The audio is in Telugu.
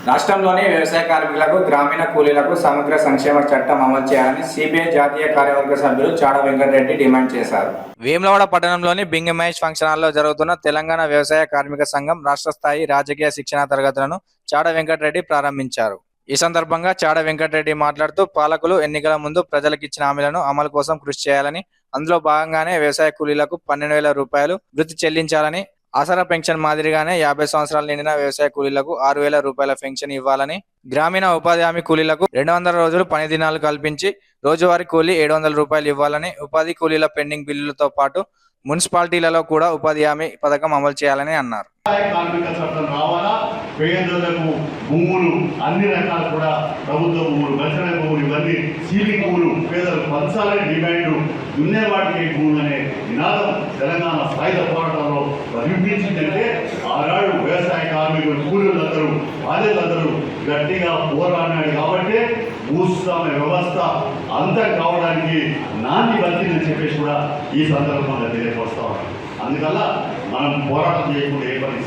రాష్ట్రంలోని వ్యవసాయ కార్మికులకు గ్రామీణ కూలీలకు సమగ్ర సంక్షేమ చట్టం అమలు చేయాలని సిపిఐ జాతీయ కార్యవర్గ సభ్యులు చాడ వెంకటరెడ్డి డిమాండ్ చేశారు. వేములవాడ పట్టణంలోని బింగ మహేష్ ఫంక్షన్ హాల్లో జరుగుతున్న తెలంగాణ వ్యవసాయ కార్మిక సంఘం రాష్ట్ర స్థాయి రాజకీయ శిక్షణ తరగతులను చాడ వెంకటరెడ్డి ప్రారంభించారు. ఈ సందర్భంగా చాడ వెంకటరెడ్డి మాట్లాడుతూ పాలకులు ఎన్నికల ముందు ప్రజలకు ఇచ్చిన హామీలను అమలు కోసం కృషి చేయాలని, అందులో భాగంగానే వ్యవసాయ కూలీలకు 12,000 రూపాయలు వృత్తి చెల్లించాలని, ఆసరా పెన్షన్ మాదిరిగానే 50 సంవత్సరాలు నిండిన వ్యవసాయ కూలీలకు 6,000 రూపాయల పెన్షన్ ఇవ్వాలని, గ్రామీణ ఉపాధి హామీ కూలీలకు 200 రోజులు పని దినాలు కల్పించి రోజువారీ కూలీ 700 రూపాయలు ఇవ్వాలని, ఉపాధి కూలీల పెండింగ్ బిల్లులతో పాటు మున్సిపాలిటీలలో కూడా ఉపాధి హామీ పథకం అమలు చేయాలని అన్నారు. కార్మిక చట్టం రావాలా, పేదలకు భూములు అన్ని రకాలు కూడా ప్రభుత్వ భూములు, బచ్చల భూములు, ఇవన్నీ సీలింగ్ భూములు పేదలకు పంచాలని డిమాండ్, దున్నేవాటికి భూములు అనే నినాదం తెలంగాణ సాయుధ పోరాటంలో వినిపించిందంటే ఆనాడు వ్యవసాయ కార్మికులు కూలీలందరూ బాధ్యతలందరూ గట్టిగా పోరాడినాడు కాబట్టి భూస్వామ్య వ్యవస్థ అంతం కావడానికి నాంది వచ్చిందని చెప్పేసి కూడా ఈ సందర్భంగా తెలియపరుస్తా ఉన్నాం. అందువల్ల మనం పోరాటం చేయకుండా ఏ పని